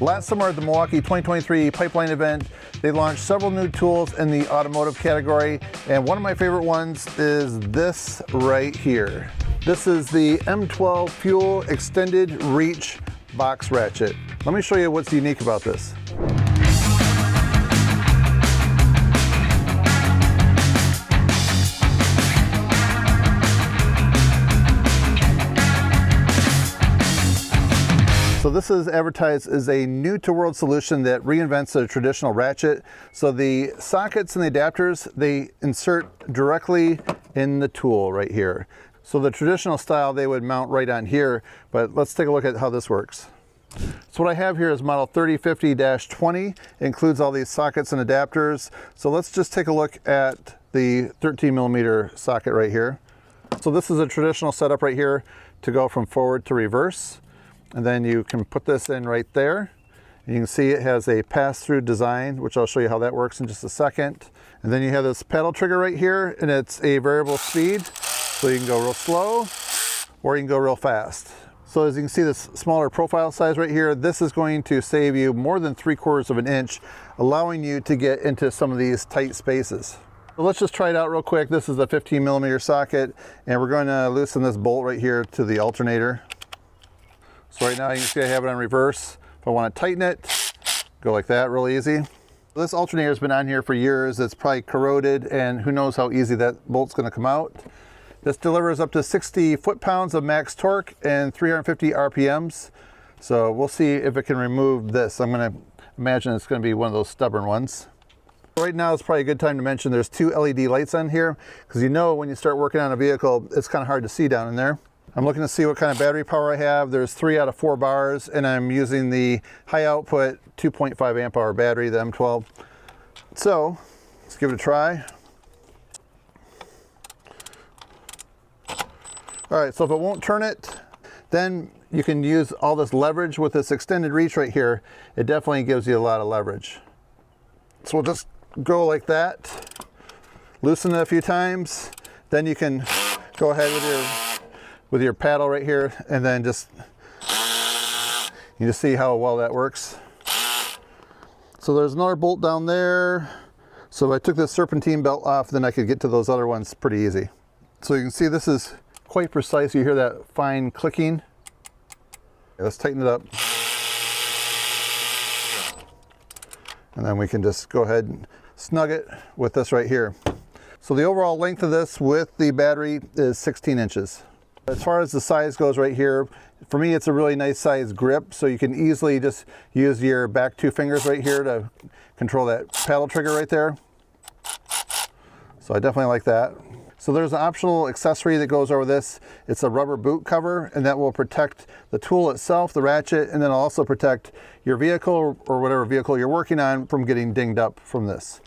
Last summer at the Milwaukee 2023 Pipeline event, they launched several new tools in the automotive category, and one of my favorite ones is this right here. This is the M12 Fuel Extended Reach Box Ratchet. Let me show you what's unique about this. So this is advertised as a new-to-world solution that reinvents a traditional ratchet. So the sockets and the adapters, they insert directly in the tool right here. So the traditional style, they would mount right on here, but let's take a look at how this works. So what I have here is model 3050-20. It includes all these sockets and adapters. So let's just take a look at the 13mm socket right here. So this is a traditional setup right here to go from forward to reverse. And then you can put this in right there. And you can see it has a pass-through design, which I'll show you how that works in just a second. And then you have this paddle trigger right here, and it's a variable speed. So you can go real slow, or you can go real fast. So as you can see, this smaller profile size right here, this is going to save you more than 3/4 of an inch, allowing you to get into some of these tight spaces. So let's just try it out real quick. This is a 15mm socket, and we're going to loosen this bolt right here to the alternator. So right now you can see I have it on reverse. If I want to tighten it, go like that, real easy. This alternator has been on here for years. It's probably corroded, and who knows how easy that bolt's going to come out. This delivers up to 60 foot-pounds of max torque and 350 RPMs. So we'll see if it can remove this. I'm going to imagine it's going to be one of those stubborn ones. Right now is probably a good time to mention there's 2 LED lights on here, because you know when you start working on a vehicle, it's kind of hard to see down in there. I'm looking to see what kind of battery power I have. There's 3 out of 4 bars, and I'm using the high output 2.5 amp hour battery, the M12. So let's give it a try. All right, so if it won't turn it, then you can use all this leverage with this extended reach right here. It definitely gives you a lot of leverage. So we'll just go like that, loosen it a few times, then you can go ahead with your paddle right here, and then you just see how well that works. So there's another bolt down there. So if I took this serpentine belt off, then I could get to those other ones pretty easy. So you can see this is quite precise. You hear that fine clicking. Let's tighten it up. And then we can just go ahead and snug it with this right here. So the overall length of this with the battery is 16 inches. As far as the size goes right here, for me it's a really nice size grip, so you can easily just use your back 2 fingers right here to control that paddle trigger right there. So I definitely like that. So there's an optional accessory that goes over this. It's a rubber boot cover, and that will protect the tool itself, the ratchet, and then also protect your vehicle or whatever vehicle you're working on from getting dinged up from this.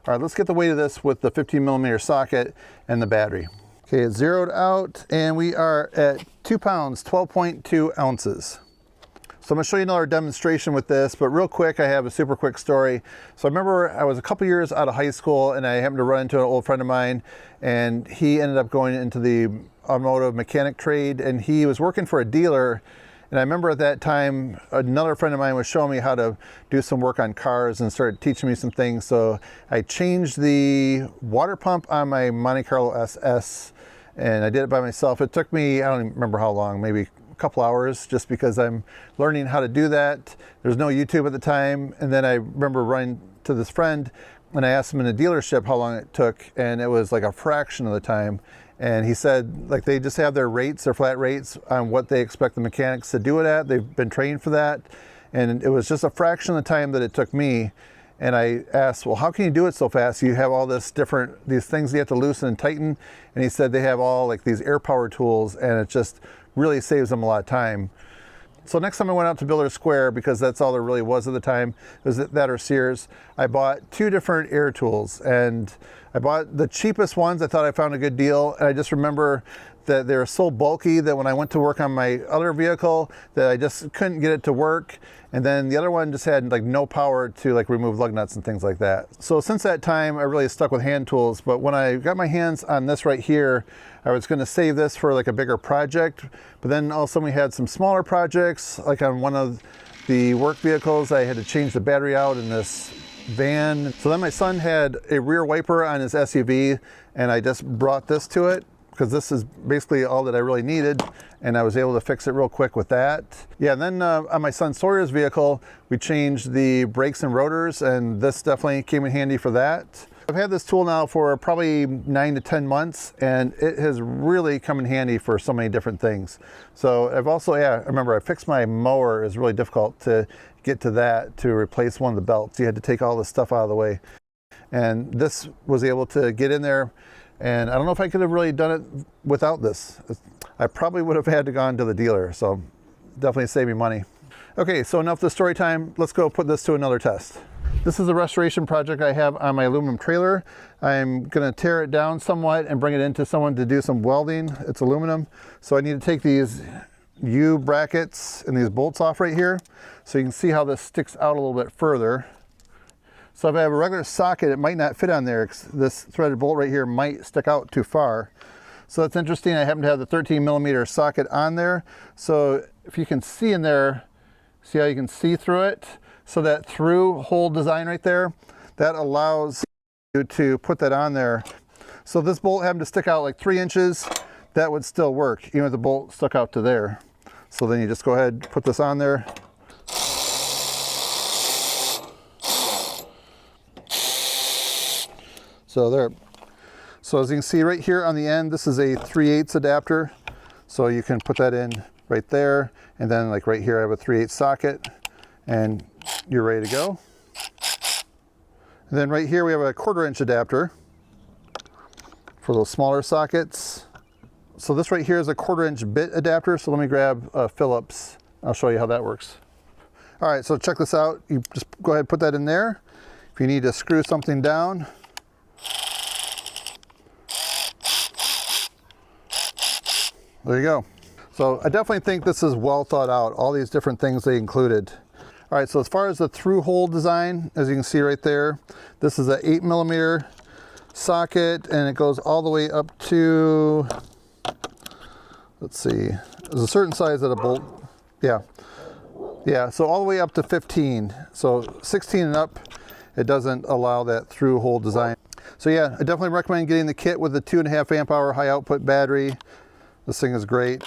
All right, let's get the weight of this with the 15mm socket and the battery. Okay, it's zeroed out, and we are at 2 pounds, 12.2 ounces. So I'm gonna show you another demonstration with this, but real quick, I have a super quick story. So I remember I was a couple years out of high school, and I happened to run into an old friend of mine, and he ended up going into the automotive mechanic trade, and he was working for a dealer. And I remember at that time, another friend of mine was showing me how to do some work on cars and started teaching me some things. So I changed the water pump on my Monte Carlo SS, and I did it by myself. It took me, I don't even remember how long, maybe a couple hours, just because I'm learning how to do that. There's no YouTube at the time. And then I remember running to this friend, and I asked him in a dealership how long it took, and it was like a fraction of the time. And he said, like, they just have their rates, their flat rates on what they expect the mechanics to do it at. They've been trained for that. And it was just a fraction of the time that it took me. And I asked, well, how can you do it so fast? You have all these things you have to loosen and tighten. And he said they have all like these air power tools, and it just really saves them a lot of time. So next time I went out to Builder Square, because that's all there really was at the time, it was that or Sears, I bought 2 different air tools, and I bought the cheapest ones. I thought I found a good deal, and I just remember that they were so bulky that when I went to work on my other vehicle, that I just couldn't get it to work. And then the other one just had like no power to like remove lug nuts and things like that. So since that time, I really stuck with hand tools. But when I got my hands on this right here, I was going to save this for like a bigger project. But then all of a sudden we had some smaller projects, like on one of the work vehicles. I had to change the battery out in this van. So then my son had a rear wiper on his SUV, and I just brought this to it because this is basically all that I really needed, and I was able to fix it real quick with that. Yeah, and then on my son Sawyer's vehicle, we changed the brakes and rotors, and this definitely came in handy for that. I've had this tool now for probably 9 to 10 months, and it has really come in handy for so many different things. So I've also, yeah, I remember I fixed my mower. It was really difficult to get to that, to replace one of the belts. You had to take all this stuff out of the way. And this was able to get in there, and I don't know if I could have really done it without this. I probably would have had to gone to the dealer, so definitely saved me money. Okay, so enough of the story time. Let's go put this to another test. This is a restoration project I have on my aluminum trailer. I'm gonna tear it down somewhat and bring it into someone to do some welding. It's aluminum, so I need to take these U brackets and these bolts off right here, so you can see how this sticks out a little bit further. So if I have a regular socket, it might not fit on there, 'cause this threaded bolt right here might stick out too far. So that's interesting. I happen to have the 13mm socket on there. So if you can see in there, see how you can see through it? So that through hole design right there, that allows you to put that on there. So if this bolt happened to stick out like 3 inches, that would still work, even if the bolt stuck out to there. So then you just go ahead, put this on there. So there. So as you can see right here on the end, this is a 3/8 adapter. So you can put that in right there. And then like right here, I have a 3/8 socket, and you're ready to go. And then right here, we have a 1/4 inch adapter for those smaller sockets. So this right here is a 1/4 inch bit adapter. So let me grab a Phillips. I'll show you how that works. All right, so check this out. You just go ahead and put that in there. If you need to screw something down, there you go. So I definitely think this is well thought out, all these different things they included. All right, so as far as the through hole design, as you can see right there, this is a 8mm socket, and it goes all the way up to, let's see, there's a certain size of the bolt. Yeah, so all the way up to 15. So 16 and up, it doesn't allow that through hole design. So yeah, I definitely recommend getting the kit with the 2.5 amp hour high output battery. This thing is great.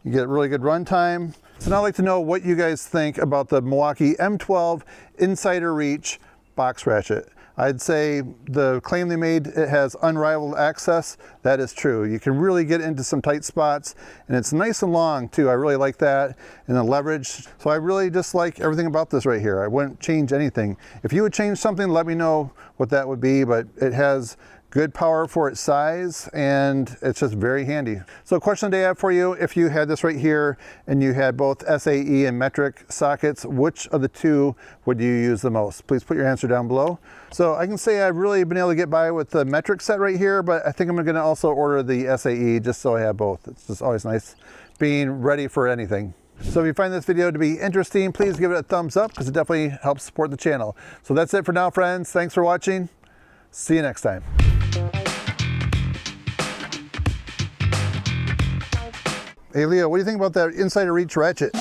You get really good run time. So now I'd like to know what you guys think about the Milwaukee M12 Insider Reach box ratchet. I'd say the claim they made, it has unrivaled access. That is true. You can really get into some tight spots, and it's nice and long too. I really like that, and the leverage. So I really just like everything about this right here. I wouldn't change anything. If you would change something, let me know what that would be, but it has good power for its size, and it's just very handy. So question of the day I have for you, if you had this right here and you had both SAE and metric sockets, which of the two would you use the most? Please put your answer down below. So I can say I've really been able to get by with the metric set right here, but I think I'm gonna also order the SAE just so I have both. It's just always nice being ready for anything. So if you find this video to be interesting, please give it a thumbs up because it definitely helps support the channel. So that's it for now, friends. Thanks for watching. See you next time. Hey Leo, what do you think about that Insider Reach ratchet?